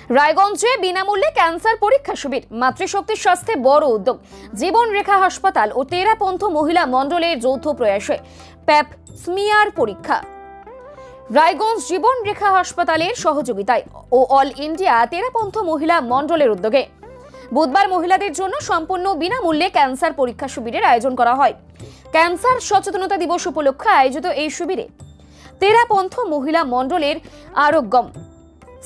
রায়গঞ্জে বিনামূল্যে ক্যান্সার পরীক্ষা শিবির, মাতৃশক্তির স্বাস্থ্যে বড় উদ্যোগ। জীবন রেখা হাসপাতাল ও তেরাপন্থ মহিলা মণ্ডলের যৌথ প্রয়াসে প্যাপ স্মিয়ার পরীক্ষা। রায়গঞ্জ জীবন রেখা হাসপাতালের সহযোগিতায় ও অল ইন্ডিয়া তেরাপন্থ মহিলা মণ্ডলের উদ্যোগে বুধবার মহিলাদের জন্য সম্পূর্ণ বিনামূল্যে ক্যান্সার পরীক্ষা শিবিরের আয়োজন করা হয়। ক্যান্সার সচেতনতা দিবস উপলক্ষে আয়োজিত এই শিবিরে তেরাপন্থ মহিলা মণ্ডলের আরোগ্যম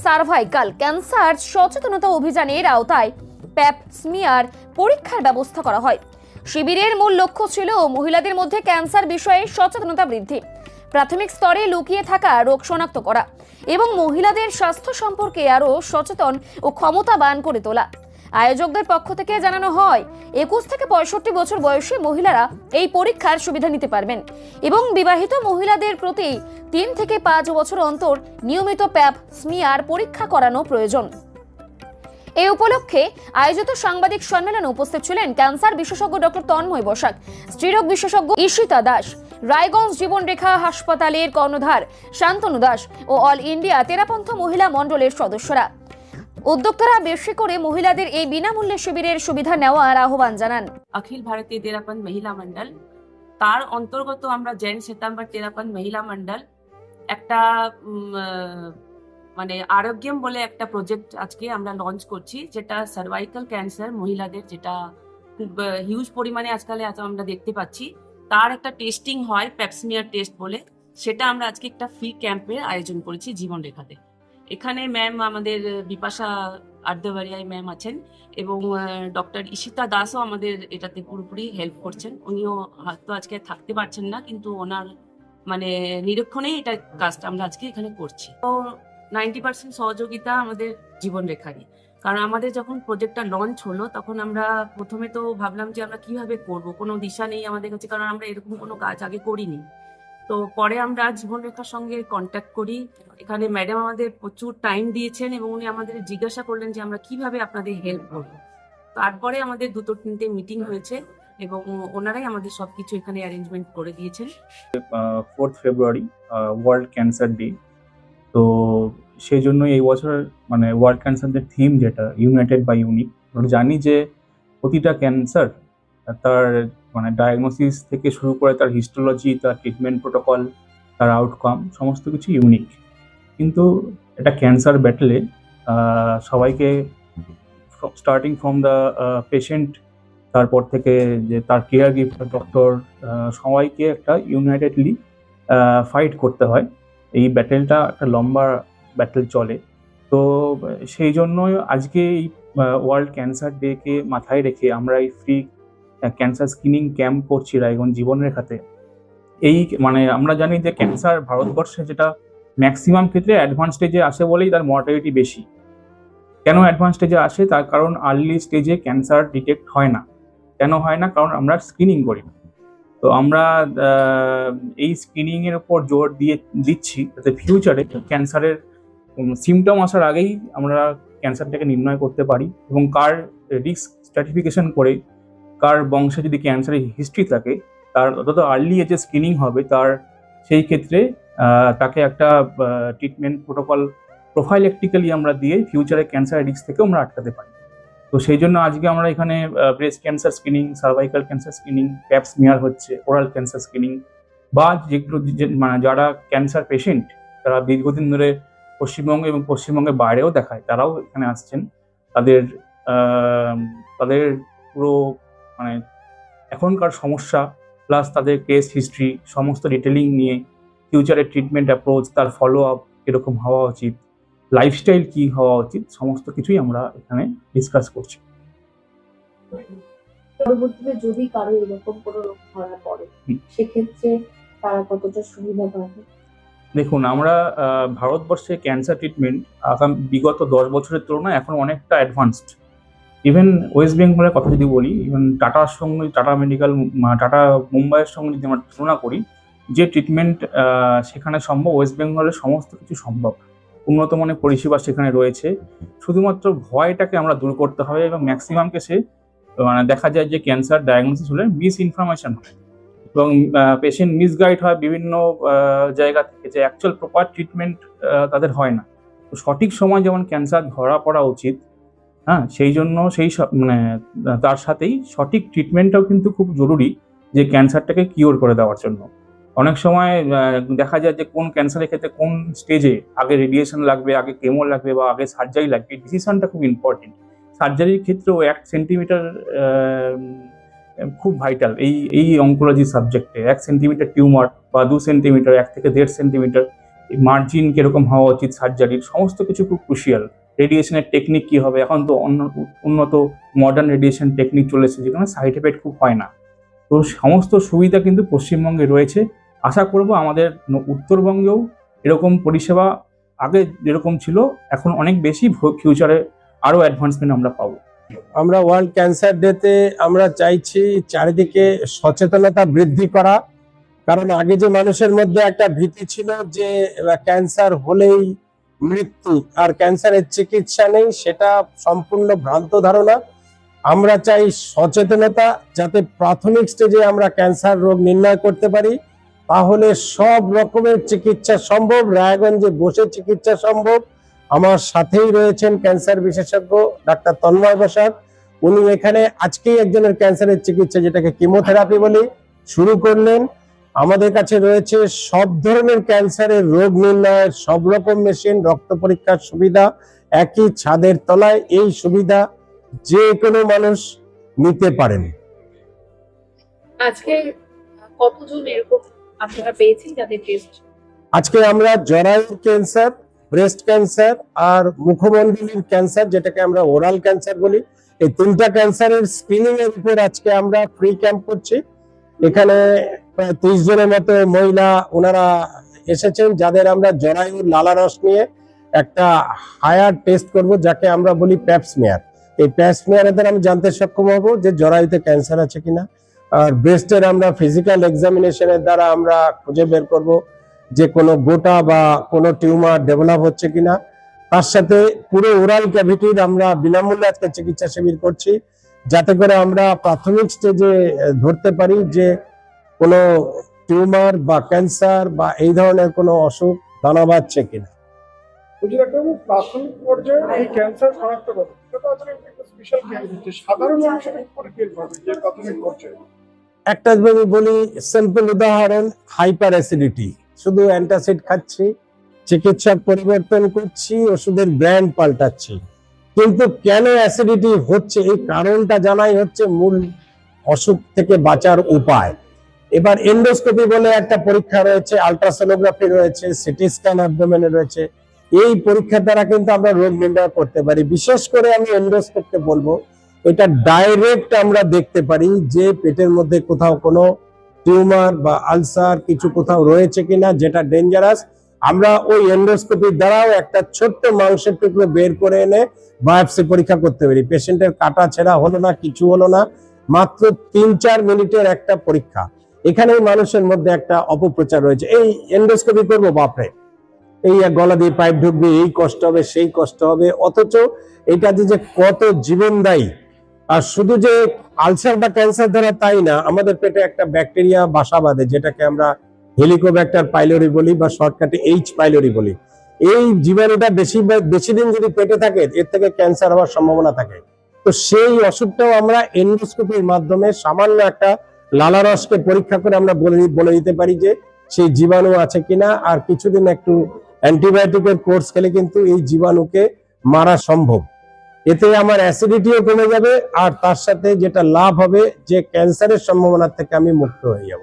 সার্ভাইকাল ক্যান্সার সচেতনতা অভিযানের আওতায় প্যাপ স্মিয়ার পরীক্ষার ব্যবস্থা করা হয়। শিবিরের মূল লক্ষ্য ছিল মহিলাদের মধ্যে ক্যান্সার বিষয়ে সচেতনতা বৃদ্ধি, প্রাথমিক স্তরে লুকিয়ে থাকা রোগ শনাক্ত করা এবং মহিলাদের স্বাস্থ্য সম্পর্কে আরও সচেতন ও ক্ষমতাবান করে তোলা। আয়োজকদের পক্ষ থেকে জানানো হয় 21 থেকে 65 বছর বয়সী মহিলারা এই পরীক্ষার সুবিধা নিতে পারবেন এবং বিবাহিত মহিলাদের প্রতি 3 থেকে 5 বছর অন্তর নিয়মিত প্যাপ স্মিয়ার পরীক্ষা করানো প্রয়োজন। এই উপলক্ষে আয়োজিত সাংবাদিক সম্মেলনে উপস্থিত ছিলেন ক্যান্সার বিশেষজ্ঞ ডক্টর তন্ময় বসাক, স্ত্রীরোগ বিশেষজ্ঞ ঈশিতা দাস, রায়গঞ্জ জীবন রেখা হাসপাতালের কর্ণধার শান্তনু দাস ও অল ইন্ডিয়া তেরাপন্থ মহিলা মণ্ডলের সদস্যরা। উদ্যোক্তারা বেশি করে মহিলাদের এই বিনামূল্যে শিবিরের সুবিধা নেওয়ার আহ্বান জানান। अखिल भारतीय तेरापंथ महिला मंडल তার অন্তর্গত আমরা জৈন শ্বেতাম্বর তেরাপন্থ মহিলা মন্ডল একটা মানে আরোগ্যম বলে একটা প্রজেক্ট আজকে আমরা লঞ্চ করছি, যেটা সার্ভাইকাল ক্যান্সার মহিলাদের, যেটা খুব হিউজ পরিমাণে আজকাল আমরা দেখতে পাচ্ছি, তার একটা টেস্টিং হয় প্যাপস্মিয়ার টেস্ট বলে। সেটা আমরা আজকে একটা ফ্রি ক্যাম্পের আয়োজন করেছি জীবন রেখাতে। এখানে ম্যাম আমাদের বিপাশা আর্ধবারিয়ায় ম্যাম আছেন এবং ডক্টর ঈশিতা দাসও আমাদের এটাতে পুরোপুরি হেল্প করছেন। উনিও হয়তো আজকে থাকতে পারছেন না, কিন্তু ওনার মানে নিরীক্ষণেই এটা কাজটা আমরা আজকে এখানে করছি। তো 90% সহযোগিতা আমাদের জীবন রেখারই, কারণ আমাদের যখন প্রজেক্টটা লঞ্চ হলো তখন আমরা প্রথমে তো ভাবলাম যে আমরা কিভাবে করব, কোনো দিশা নেই আমাদের কাছে, কারণ আমরা এরকম কোনো কাজ আগে করিনি। তো পরে আমরা জীবন রেখার সঙ্গে কন্ট্যাক্ট করি। এখানে ম্যাডাম আমাদের প্রচুর টাইম দিয়েছেন এবং উনি আমাদের জিজ্ঞাসা করলেন যে আমরা কিভাবে আপনাদের হেল্প করব। তারপরে আমাদের 2-3টে মিটিং হয়েছে এবং ওনারাই আমাদের সবকিছু এখানে অ্যারেঞ্জমেন্ট করে দিয়েছেন। 4th ফেব্রুয়ারি ওয়ার্ল্ড ক্যান্সার ডে। তো সেই জন্য এই বছর মানে ওয়ার্ল্ড ক্যান্সার ডে থিম যেটা ইউনাইটেড বাই ইউনিক। আমরা জানি যে প্রতিটা ক্যান্সার তার মানে ডায়াগনোসিস থেকে শুরু করে তার হিস্টোলজি, তার ট্রিটমেন্ট প্রোটোকল, তার আউটকাম সমস্ত কিছু ইউনিক। কিন্তু এটা ক্যান্সার ব্যাটেলে সবাইকে স্টার্টিং ফ্রম দ্য পেশেন্ট, তারপর থেকে যে তার কেয়ার গিভার, ডক্টর, সবাইকে একটা ইউনাইটেডলি ফাইট করতে হয়। এই ব্যাটেলটা একটা লম্বা ব্যাটেল চলে। তো সেই জন্যই আজকে এই ওয়ার্ল্ড ক্যান্সার ডেকে মাথায় রেখে আমরা এই ফ্রি ক্যান্সার স্ক্রিনিং ক্যাম্প করছি রায়গঞ্জ জীবন রেখাতে। এই মানে আমরা জানি যে ক্যান্সার ভারতবর্ষে যেটা ম্যাক্সিমাম ক্ষেত্রে অ্যাডভান্স স্টেজে আসে বলেই তার মর্টালিটি বেশি। কেন অ্যাডভান্স স্টেজে আসে? তার কারণ আর্লি স্টেজে ক্যান্সার ডিটেক্ট হয় না। কেন হয় না? কারণ আমরা স্ক্রিনিং করি না। তো আমরা এই স্ক্রিনিংয়ের উপর জোর দিচ্ছি যাতে ফিউচারে ক্যান্সারের সিমটম আসার আগেই আমরা ক্যান্সারটাকে নির্ণয় করতে পারি এবং কার রিস্ক স্ট্র্যাটিফিকেশন করে কার বংশে যদি ক্যান্সারের হিস্ট্রি থাকে তার যত আর্লি এজে স্ক্রিনিং হবে তার সেই ক্ষেত্রে তাকে একটা ট্রিটমেন্ট প্রোটোকল প্রোফাইলেকটিক্যালি আমরা দিয়ে ফিউচারে ক্যান্সারের রিস্ক থেকেও আমরা আটকাতে পারি। তো সেই জন্য আজকে আমরা এখানে breast cancer screening, cervical cancer screening, pap smear হচ্ছে, ওরাল ক্যান্সার স্ক্রিনিং, বা যেগুলো মানে যারা ক্যান্সার পেশেন্ট তারা দীর্ঘদিন ধরে পশ্চিমবঙ্গে এবং পশ্চিমবঙ্গের বাইরেও দেখায়, তারাও এখানে আসছেন। তাদের পুরো মানে এখনকার সমস্যা প্লাস তাদের কেস হিস্ট্রি সমস্ত ডিটেলিং নিয়ে ফিউচারের ট্রিটমেন্ট অ্যাপ্রোচ, তার ফলো আপ কীরকম হওয়া উচিত, লাইফস্টাইল কি হওয়া উচিত, সমস্ত কিছুই আমরা এখানে ডিসকাস করছি। পরবর্তীতে যদি কারো এরকম কোনো রোগ ধরা পড়ে সেক্ষেত্রে তারা কতটা সুবিধা পাবে? দেখুন, আমরা ভারতবর্ষে ক্যান্সার ট্রিটমেন্ট বিগত 10 বছরের তুলনায় এখন অনেকটা অ্যাডভান্সড। ইভেন ওয়েস্ট বেঙ্গলের কথা যদি বলি, ইভেন টাটার সঙ্গে, টাটা মেডিকেল, টাটা মুম্বাইয়ের সঙ্গে যদি আমরা তুলনা করি, যে ট্রিটমেন্ট সেখানে সম্ভব, ওয়েস্ট বেঙ্গলের সমস্ত কিছু সম্ভব। উন্নত মানের পরিষেবা সেখানে রয়েছে। শুধুমাত্র ভয়টাকে আমরা দূর করতে হবে এবং ম্যাক্সিমাম কেসে মানে দেখা যায় যে ক্যান্সার ডায়াগনোসিস হলে মিস ইনফরমেশন হয় এবং পেশেন্ট মিসগাইড হয় বিভিন্ন জায়গা থেকে, যে অ্যাকচুয়াল প্রপার ট্রিটমেন্ট তাদের হয় না। তো সঠিক সময় যেমন ক্যান্সার ধরা পড়া উচিত, হ্যাঁ, সেই জন্য মানে তার সাথেই সঠিক ট্রিটমেন্টটাও কিন্তু খুব জরুরি, যে ক্যান্সারটাকে কিওর করে দেওয়ার জন্য। অনেক সময় দেখা যায় যে কোন ক্যান্সারের ক্ষেত্রে কোন স্টেজে আগে রেডিয়েশন লাগবে, আগে কেমো লাগবে বা আগে সার্জারি লাগবে, এই ডিসিশনটা খুব ইম্পর্টেন্ট। সার্জারির ক্ষেত্রেও 1 সেন্টিমিটার খুব ভাইটাল এই অঙ্কোলজি সাবজেক্টে। 1 সেন্টিমিটার টিউমার বা 2 সেন্টিমিটার, 1 থেকে 1.5 সেন্টিমিটার মার্জিন কিরকম হওয়া উচিত, সার্জারির সমস্ত কিছু খুব ক্রুশিয়াল। রেডিয়েশনের টেকনিক কি হবে, এখন তো উন্নত মডার্ন রেডিয়েশন টেকনিক চলেছে, যেখানে সাইড এফেক্ট খুব হয় না। তো সমস্ত সুবিধা কিন্তু পশ্চিমবঙ্গে রয়েছে। আশা করব আমাদের উত্তরবঙ্গেও এরকম পরিষেবা আগে যেরকম ছিল এখন অনেক বেশি, ফিউচারে আরো অ্যাডভান্সমেন্ট আমরা পাবো। আমরা ওয়ার্ল্ড ক্যান্সার ডেতে আমরা চাইছি চারিদিকে সচেতনতা বৃদ্ধি করা, কারণ আগে যে মানুষের মধ্যে একটা ভীতি ছিল যে ক্যান্সার হলেই মৃত্যু আর ক্যান্সারের চিকিৎসা নেই, সেটা সম্পূর্ণ ভ্রান্ত ধারণা। আমরা চাই সচেতনতা, যাতে প্রাথমিক স্টেজে আমরা ক্যান্সার রোগ নির্ণয় করতে পারি, তাহলে সব রকমের চিকিৎসা সম্ভব, রায়গঞ্জে বসে চিকিৎসা সম্ভব। আমার সাথেই রয়েছেন ক্যান্সার বিশেষজ্ঞ ডাক্তার তন্ময় বসাক। উনি এখানে আজকেই একজনের ক্যান্সারের চিকিৎসা, যেটাকে কিমোথেরাপি বলি, শুরু করলেন। আমাদের কাছে রয়েছে সব ধরনের ক্যান্সারের রোগ নির্ণয়ের সব রকম মেশিন, রক্ত পরীক্ষার সুবিধা, একই ছাদের তলায় এই সুবিধা যে কোনো মানুষ নিতে পারেন। আজকে কতজন এরকম আপনারা পেয়েছেন যাদের টেস্ট? আজকে আমরা জরায়ুর ক্যান্সার, ব্রেস্ট ক্যান্সার আর মুখমণ্ডলীর ক্যান্সার, যেটাকে আমরা ওরাল ক্যান্সার বলি, এই 3টা ক্যান্সারের স্ক্রিনিং এর উপর আজকে আমরা ফ্রি ক্যাম্প করছি। এখানে প্রায় 30 জনের মতো মহিলা ওনারা এসেছেন, যাদের আমরা জরায়ুর লালারস নিয়ে একটা হায়ার টেস্ট করব, যাকে আমরা বলি প্যাপস্মিয়ার। এই প্যাপস্মিয়ারের দ্বারা আমি জানতে সক্ষম হব যে জরায়ুতে ক্যান্সার আছে কিনা। আর ব্রেস্টের আমরা ফিজিক্যাল এক্সামিনেশনের দ্বারা আমরা খুঁজে বের করব যে কোনো গোটা বা কোনো টিউমার ডেভেলপ হচ্ছে কিনা। তার সাথে পুরো ওরাল ক্যাভিটির আমরা বিনামূল্যে আজকে চিকিৎসা শিবির করছি, যাতে করে আমরা প্রাথমিক স্টেজে ধরতে পারি যে কোনো টিউমার বা ক্যান্সার বা এই ধরনের কোনো অসুখ দানা বাঁধছে কিনা। প্রাথমিক পর্যায়ে এই ক্যান্সার শনাক্ত করে সেটা আসলে একটা স্পেশাল ক্যাম্প হচ্ছে, সাধারণ মানুষের উপরে কি পাবে যে প্রাথমিক পর্যায়ে? একটা যদি বলি সিম্পল উদাহরণ, হাইপার অ্যাসিডিটি, শুধু অ্যান্টাসিড খাচ্ছি, চিকিৎসা পরিবর্তন করছি, ওষুধের ব্র্যান্ড পাল্টাচ্ছি, কিন্তু কেন অ্যাসিডিটি হচ্ছে এই কারণটা জানাই হচ্ছে মূল অসুখ থেকে বাঁচার উপায়। এবার এন্ডোস্কোপি বলে একটা পরীক্ষা রয়েছে, আলট্রাসোনোগ্রাফি রয়েছে, সিটি স্ক্যান অ্যাবডোমেনে রয়েছে। এই পরীক্ষার দ্বারা কিন্তু আমরা রোগ নির্ণয় করতে পারি। বিশেষ করে আমি এন্ডোস্কোপকে বলবো, এটা ডাইরেক্ট আমরা দেখতে পারি যে পেটের মধ্যে কোথাও কোনো টিউমার বা আলসার কিছু কোথাও রয়েছে কিনা, যেটা ডেঞ্জারাস। আমরা ওই এন্ডোস্কোপির দ্বারাও একটা ছোট্ট মাংসের টুকরো বের করে এনে বায়োপসি পরীক্ষা করতে পারি। পেশেন্টের কাটা ছেঁড়া হলো না, কিছু হলো না, মাত্র 3-4 মিনিটের একটা পরীক্ষা। এখানেই মানুষের মধ্যে একটা অপপ্রচার রয়েছে, এই এন্ডোস্কোপি করবো, বাপরে এই গলা দিয়ে পাইপ ঢুকবে, এই কষ্ট হবে, সেই কষ্ট হবে, অথচ এটা যে কত জীবনদায়ী। আর শুধু যে আলসার বা ক্যান্সার ধরা তাই না, আমাদের পেটে একটা ব্যাকটেরিয়া বাসা বাঁধে, যেটাকে আমরা হেলিকোব্যাক্টার পাইলোরি বলি বা শর্টকাটে এইচ পাইলোরি বলি। এই জীবাণুটা বেশি দিন যদি পেটে থাকে, এর থেকে ক্যান্সার হওয়ার সম্ভাবনা থাকে। তো সেই অসুখটাও আমরা এন্ডোস্কোপির মাধ্যমে সামান্য একটা লালারসকে পরীক্ষা করে আমরা বলে দিতে পারি যে সেই জীবাণু আছে কিনা। আর কিছুদিন একটু অ্যান্টিবায়োটিকের কোর্স খেলে কিন্তু এই জীবাণুকে মারা সম্ভব। এতে আমার অ্যাসিডিটিও কমে যাবে, আর তার সাথে যেটা লাভ হবে যে ক্যান্সারের সম্ভাবনা থেকে আমি মুক্ত হয়ে যাব।